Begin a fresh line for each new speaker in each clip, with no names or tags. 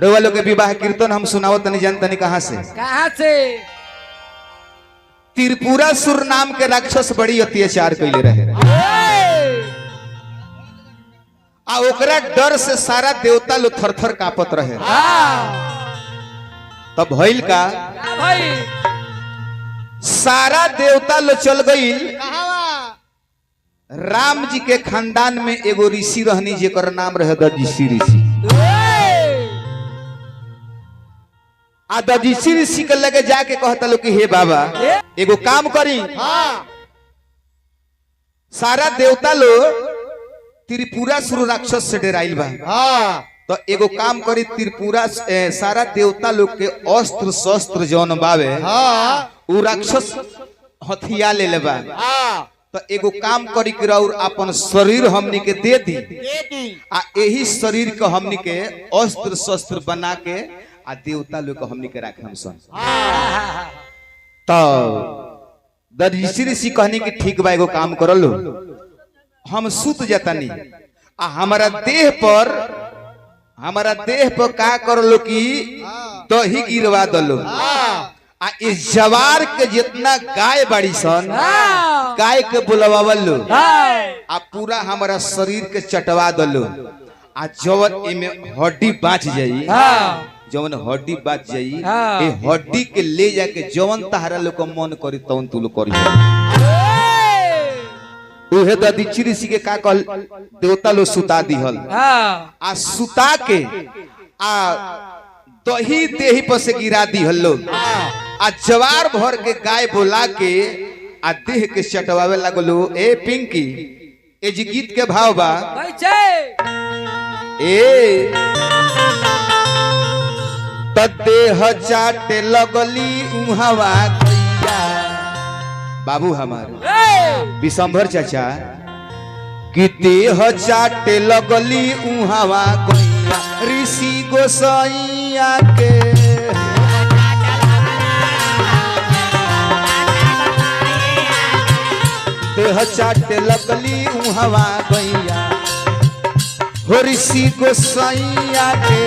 रउआ लोग के विवाह कीर्तन हम सुनाओ तनी जान तनी कहां से त्रिपुरासुर नाम के राक्षस बड़ी अत्याचार कैले रहे आ ओकरा डर से सारा देवता लोग थरथर कांपत रहे। तब भइल का सारा देवता लोग चल गई राम जी के खानदान में एगो ऋषि रहनी जेकर नाम रहे दधीचि ऋषि। आ दधीचि ऋषि के लगे जाके कहता लो कि हे बाबा एगो काम करी। सारा देवता लोग त्रिपुरासुर राक्षस से डराइल बा। तो एगो काम करी त्रिपुरा सारा देवता लोग के अस्त्र शस्त्र जौन बावे उ राक्षस हथिया ले लेबा। तो एगो काम करी कि और अपन शरीर हमनी के दे दी आ यही शरीर के हमनी के अस्त्र शस्त्र बना के आ देवता लोग को हमनी के राखे हम सन। तो दधीचि ऋषि कहनी कि ठीक बा एगो काम कर लो हम सुत जतनी आ हमारा देह पर का कर लो कि दही गिरवा दलो आ इस जवार के जितना गाय बाड़ी सन गाय के बुलवावल लो आ पूरा हमारा शरीर के चटवा दलो आ जवन एमे हड्डी बाँच जाई जवन हड्डी बाँच जाई ए हड्डी के ले जाके जवन तहारा लोग को मन करी तवन तू लोग करी। उहे दधीचि ऋषि के का कहल देवता लोग सुता दिहल आ सुता के आ दही देही पर से गिरा दिहल लोग आ जवार भर के गाय बोला के आ देह के चटवावे लगलो। ए पिंकी ए जी गीत के भाव बा ए तदेह चाटे लगली उहवा गैया। बाबू हमारे विशंभर चाचा कि देह चाटे लगली उहवा गैया ऋषि गोसाइया के। देह चाटे लगली उहवा गैया हो ऋषि गोसाइया के।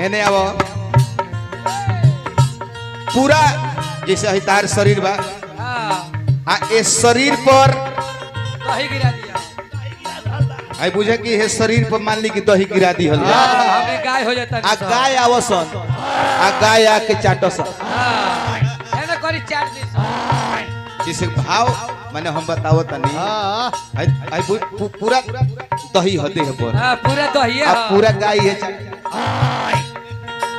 हेने आवो पूरा जैसे हितार शरीर बा आ ए शरीर पर दही गिरा दिया। आई बुझे कि हे शरीर पर मान ली कि दही गिरा दी हल हमें गाय हो जाता आ गाय आवसन आ गाय आके चाटसन एने करी चाट दी जिसे भाव माने हम बताओ तनी आई पूरा दही हदे है पर हां पूरा दही है पूरा गाय है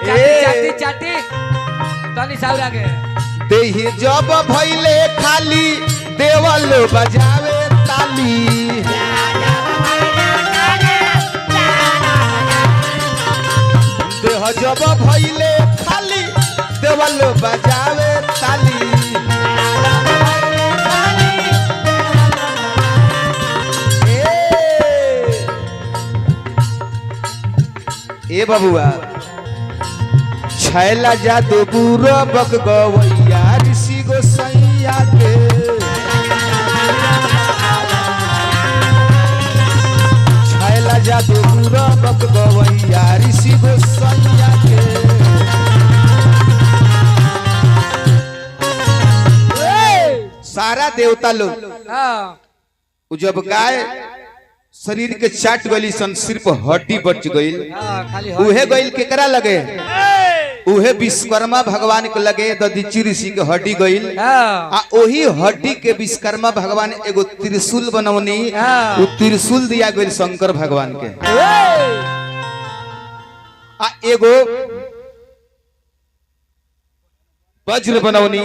चाटी चाटी तनी साउरा के देहि जब भइले खाली देवल बजावे ताली। देह जब भइले खाली देवल बजावे ताली। ए बबुआ छैला जादू बुरो बक गवैया ऋषि गोसैया के। छैला जादू बुरो बक गवैया ऋषि गोसैया के। सारा देवता लोग जब गाय शरीर के चाट गई सन सिर्फ हड्डी बच गई उहे गई केकरा लगे उहे विश्वकर्मा भगवान के लगे दधीचि ऋषि के हड्डी गई आ ओही हड्डी के विश्वकर्मा भगवान एगो त्रिशूल बनौनी वो त्रिशूल दिया गई शंकर भगवान के आ एगो वज्र बनौनी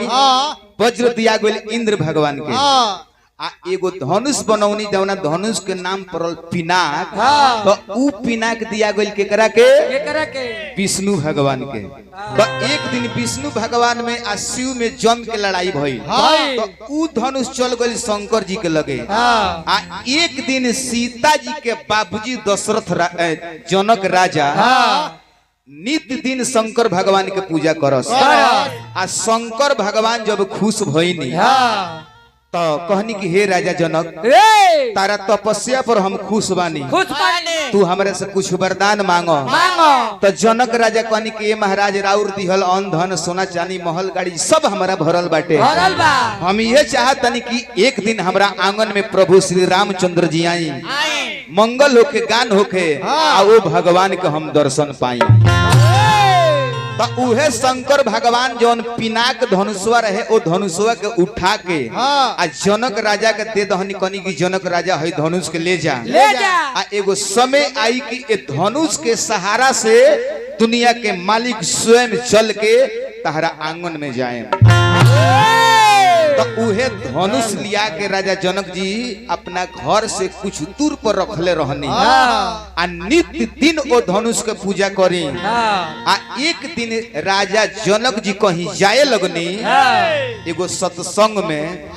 वज्र दिया गई इंद्र भगवान के आ एगो धनुष बनौनी जौना धनुष के नाम पड़ल पिनाक तो ऊ पिनाक दिया गइल केकरा के विष्णु भगवान के। तो एक दिन विष्णु भगवान में आ शिव में जम के लड़ाई भइल तो ऊ धनुष चल गइल शंकर जी के लगे। आ एक दिन सीता जी के बाबूजी दशरथ जनक राजा नित्य दिन शंकर भगवान के पूजा करस आ शंकर भगवान जब खुश भइनी तो कहनी कि हे राजा जनक तारा तपस्या पर हम खुश बानी तू हमरे से कुछ वरदान मांगो तो जनक राजा कहनी कि महाराज राउर दिहल अन्न धन सोना चांदी महल गाड़ी सब हमारा भरल बाटे हम ये चाहतनी कि एक दिन हमरा आंगन में प्रभु श्री रामचंद्र जी आई मंगल होके गान होके आ वो भगवान के हम दर्शन पाई तो उहे शंकर भगवान जौन पिनाक धनुषवा रहे ओ धनुषवा के उठा के आ जनक राजा के दे दहनी कनी की जनक राजा है धनुष के ले जा आ एगो समय आई कि ए धनुष के सहारा से दुनिया के मालिक स्वयं चल के तहरा आंगन में जाए तो उहे धनुष लिया के राजा जनक जी अपना घर से कुछ दूर पर रखले रहनी आ नित्य दिन ओ धनुष के पूजा करी आ एक दिन राजा जनक जी कहीं जाए लगनी एगो सत्संग में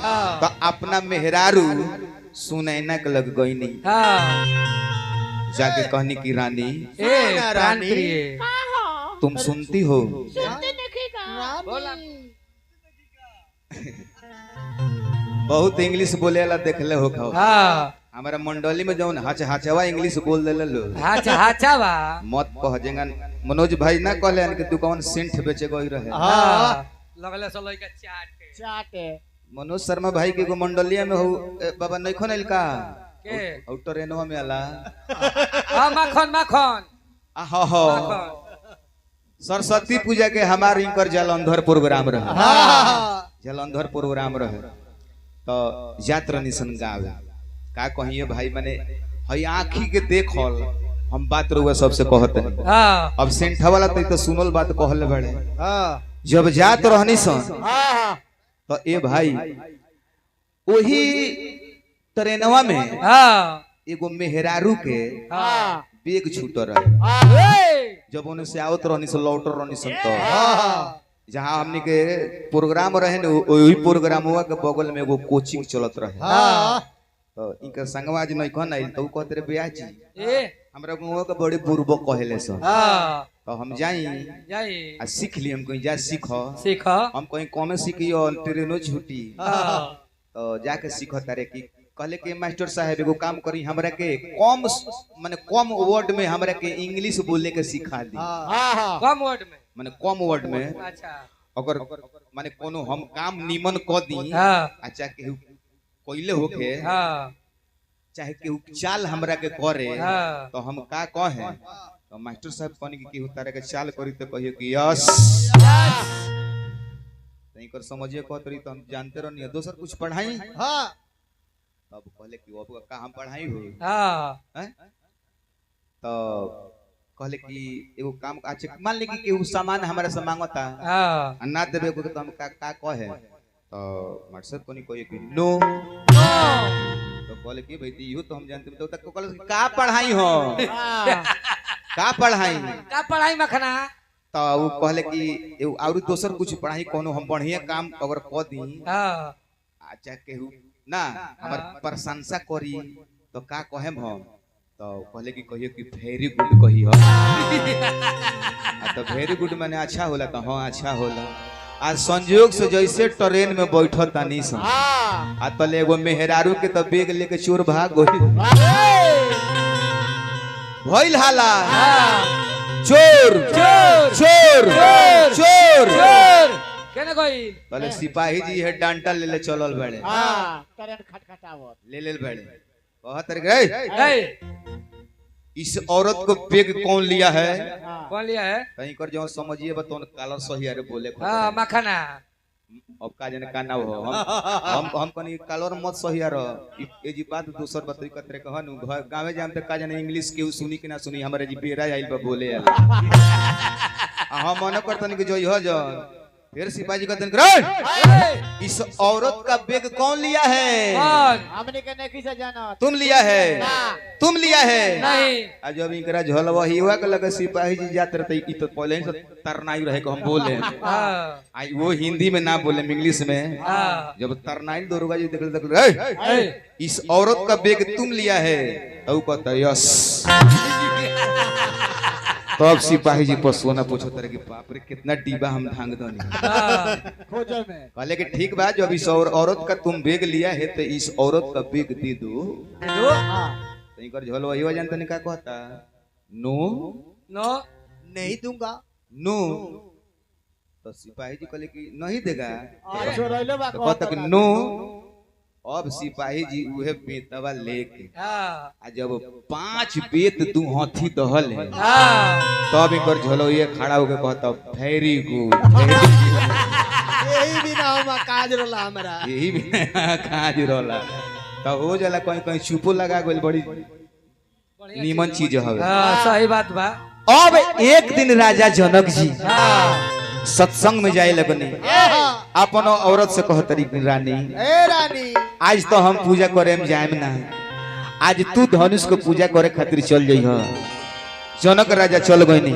तो अपना मेहरारू सुनैना के लग गई नहीं जाके कहनी की रानी तुम सुनती हो बहुत इंग्लिश बोले ला देखले हो खाओ हमारा मंडली में जौन हाचवा इंग्लिश बोल देले लो
हाचवा
मत कह जेंगा मनोज भाई ना कहले कि दुकान सेंट बेचे गई रहे
लगले सलई के चाटे
मनोज शर्मा भाई के मंडलिया में हो बाबा नइखो नइल का
के
ट्रेनवा में आला
माखन माखन
हो सरस्वती पूजा के हमार इनकर जलंधर प्रोग्राम रहे जलंधर प्रोग्राम रहे तो यात्रा निशन गावे का कहिए भाई माने हई आँखी के देखल हम बात रुआ सबसे कहते हैं अब सेंठा वाला तो सुनल बात कहले बड़े जब जात रहनी सन तो ए भाई वही ट्रेनवा में एगो मेहरारू के बेग छूट रहे जब उन्हें से आवत रहनी सन लौट रहनी सन तो जहाँ हमने के प्रोग्राम रहे न वही प्रोग्राम हुआ के बगल में एगो कोचिंग चलत रहे तो इनका संगवा आज नहीं कहना तो कहते रे बिया जी हमरा गुआ के बड़े बुरबो कहेले सन तो हम जाई आ सीख ली हम कहीं जा सीख हम कहीं कमे सीखियो ट्रेनो छुट्टी तो जाके सीख तारे की कहले के मास्टर साहब एगो काम करी हमरा के कम माने कम वर्ड में हमरा के इंग्लिश बोलने के सिखा दी
कम वर्ड में
माने कम वर्ड में
अच्छा
अगर माने कोनो हम काम निमन क दी अच्छा के कोइले होके चाहे केहू चाल हमरा के करे तो हम का कहे तो मास्टर साहब कहने की केहू तारे के चाल करी तो कहियो कि यस नहीं कर समझिए कहत रही तो हम जानते रहनी दोसर कुछ पढ़ाई तब कहले कि वो का हम पढ़ाई हो तो कहले कि एगो काम अच्छा मान ले कि केहू सामान हमरा से मांगता ना देबे को तो हम का कहे तो मास्टर साहब कोनी कहे कि नो तो कहले कि भाई इहो तो हम जानते तो तक कहले का पढ़ाई हो का पढ़ाई
मखना
तो वो कहले कि एगो और दोसर कुछ पढ़ाई कोनो हम बढ़िया काम अगर क दी अच्छा केहू ना हमर प्रशंसा करी तो का कहेम हम तो कहले कि कहियो कि वेरी गुड कही हो तो वेरी गुड माने अच्छा होला तो हां अच्छा होला आज संयोग से जैसे ट्रेन में बैठो तानी सन आ तले एगो मेहरारू के तो बैग लेके चोर भाग गई भइल हाला चोर चोर चोर चोर
केने गइल
तले सिपाही जी है डांटा ले ले चलल बड़े
ट्रेन खटखटावत
ले बड़े कहत रे इस औरत को बैग कौन लिया है कहीं कर जो समझिए बतो कालर सही अरे बोले
मखना
अब का जाने का ना हो हम कनी कालर मत सही अरे ए जी बात दूसर बतई कतरे कहनु गावे जाम त का जाने इंग्लिश के सुनी कि ना सुनी हमरे जी बेरा आइल बा बोले हम मन करतन कि जो हो जो फिर सिपाही का दिन इस औरत का बैग कौन लिया है
हमने के नहीं से जाना
तुम लिया है तुम लिया है
नहीं
आज जब इनकरा झलवा ही हुआ के लगे सिपाही जी जाते रहते ई तो पहले ही से तरनाई रहे को हम बोले आई वो हिंदी में ना बोले इंग्लिश में जब तरनाई दरोगा जी देख इस औरत का बैग तुम लिया है तो कहता यस तब सिपाही जी पसोना पूछो तरह की बाप रे कितना डिब्बा हम ढांग दो
खोजे में
कहले कि ठीक बात जो अभी इस औरत का तुम बेग लिया है तो इस औरत का बेग दे दो तो इनकर झोल वही वजन तो निका कहता नो
नो
नहीं दूंगा
नो तो सिपाही जी कहले कि नहीं देगा
छोड़ले बा
तो कहता कि नो अब सिपाही जी उहे बेतवा लेके आ जब 5 बेत तू हाथी दहल है तब इनकर झोलैया खड़ा होके कहता वेरी गुड
यही बिना हम काज रोला हमरा
यही भी काज रोला तो हो जाला कहीं कहीं चुपो लगा गइल बड़ी नीमन चीज हवे
सही बात बा
अब एक दिन राजा जनक जी सत्संग में जाए लगने अपन औरत से कहतरी रानी
ए रानी
आज तो हम पूजा करे में जाएम ना आज तू धनुष को पूजा करे खातिर चल जइह जनक राजा चल गइनी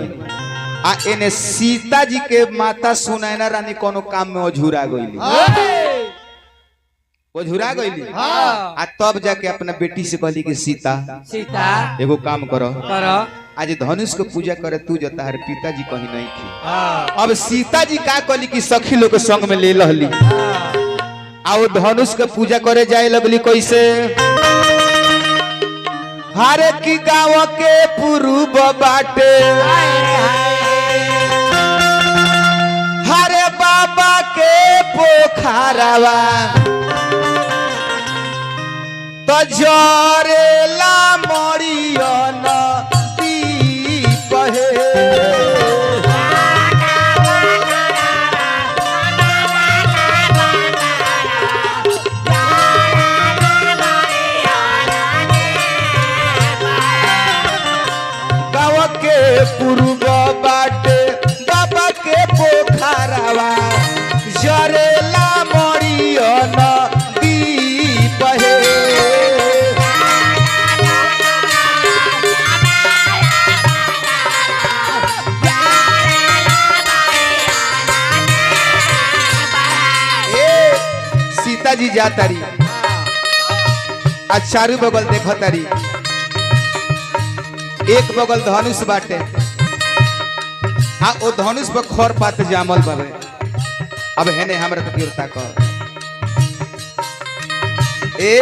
आ एने सीता जी के माता सुनैना रानी कोनो काम में अझुरा गइली आ तब जाके अपना बेटी से कहली कि सीता
सीता
एगो काम करो
करो
आज धनुष को पूजा करे तू जो तार पिताजी कहीं नहीं थी अब सीता जी का कहली कि सखी लोग के संग में ले लहली आ वो धनुष के पूजा करे जाए लगली कैसे हारे की गाँव के पूर्व बाटे हरे बाबा के पोखरवा तो जरेला मरियन पूर्व बाटे बाबा के पोखरवा जरेला मरियन दीप हे सीता जी जातारी आ चारू बगल देखो तारी एक बगल धनुष बाटे आ ओ धनुष पर खर पात जामल बावे अब हेने हमरा तो गिरता कर ए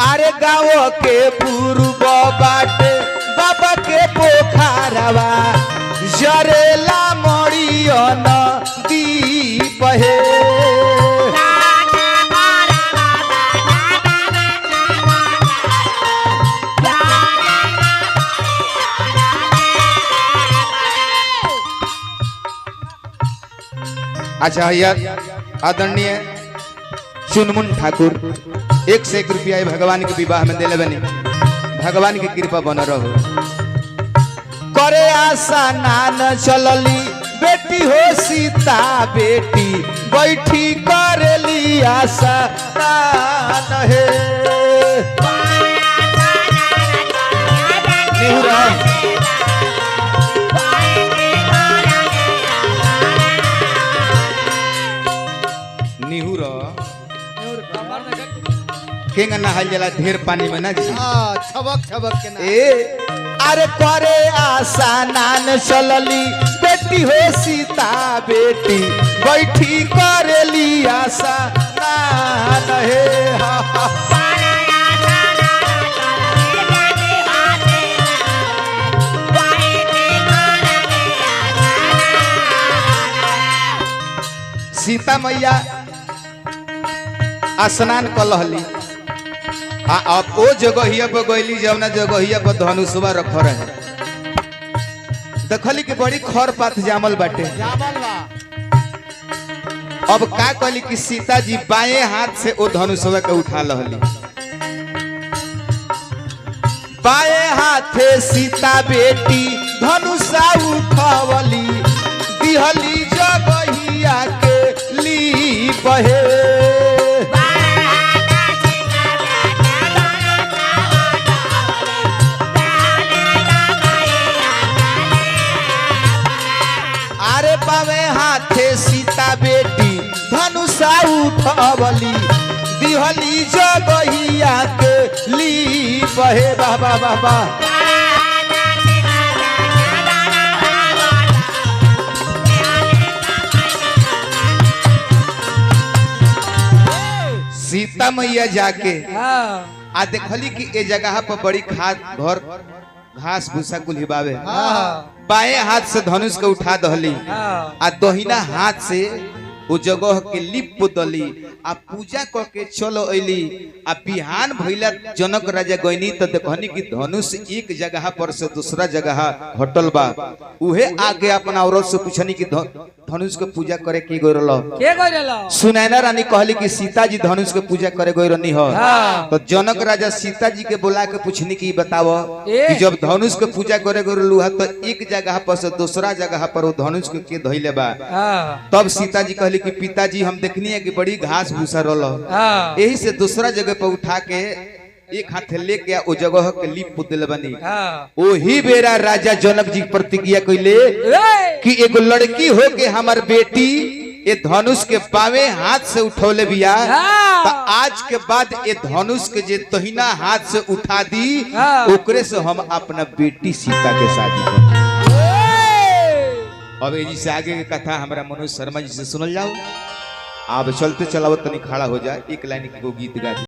अरे गाँव के पूर्व बाटे बाबा के पोखरवा जरेला मरियन दीप हे अच्छा यार आदरणीय चुनमुन ठाकुर 1 से 1 रुपया भगवान के विवाह में दिले बनी भगवान की कृपा बन रहो करे आशा नान चलली बेटी हो सीता बेटी बैठी करेली आशा नान हे निहुर केंगा नहाल जला ढेर पानी में ना जी
छबक छबक के ना
ए अरे करे आशा नान चलली बेटी हो सीता बेटी बैठी करेली आशा नान हे हा हा सीता मैया स्नान कलहली अब ओ जगहिया पर गईली जवना जगहिया पर धनुषवा रख रहे देखली कि बड़ी खर पात जामल बाटे अब का कहली कि सीता जी बाएं हाथ से ओ धनुषवा के उठा लहली बाएं हाथे सीता बेटी धनुषा उठावली दिहली जगहिया के ली बहे अरे बावे हाथे सीता बेटी धनुषा उठवली दिहली जगहिया के ली बहे बाबा बाबा सीता मैया जाके
हाँ
आ देखली कि ए जगह पर बड़ी खाद घर घास भूसा कुल हिबावे
हाँ
बाएं हाथ से धनुष के उठा दहली
हाँ
आ दहिना हाथ से वो जगह के लिप दली आ पूजा क के चलो अली आ बिहान भइला जनक राजा गइनी त देखनी कि धनुष एक जगह पर से दूसरा जगह हटल बा उहे आगे अपना औरत से पूछनी कि धनुष के पूजा करे की गइरल
के गइरल
सुनैना रानी कहली कि सीता जी धनुष के पूजा करे गइरनी हो
हाँ।
तो जनक राजा सीता जी के बुला के पूछनी कि बताओ
ए।
कि जब धनुष के पूजा करे गइरलू है तो एक जगह पर से दूसरा जगह पर वो धनुष के धइले बा
हाँ
तब सीता जी कहली कि पिताजी हम देखनी है कि बड़ी घास भूसा रोल
हाँ
यही से दूसरा जगह पर उठा के एक हाथ लेके ओ जगह के लिप पुतल बनी
हाँ
ओही बेरा राजा जनक जी प्रतिज्ञा कइले कि एगो लड़की हो के हमार बेटी ये धनुष के बावे हाथ से उठौले बिया
हाँ।
तो आज के बाद ये धनुष के जे तहिना हाथ से उठा दी
हाँ।
ओकरे से हम अपना बेटी सीता के शादी कर अब ये से आगे की कथा हमारा मनोज शर्मा जी से सुनल जाओ आप चलते चलावत तनी खड़ा हो जाए एक लाइन को गीत गा दी।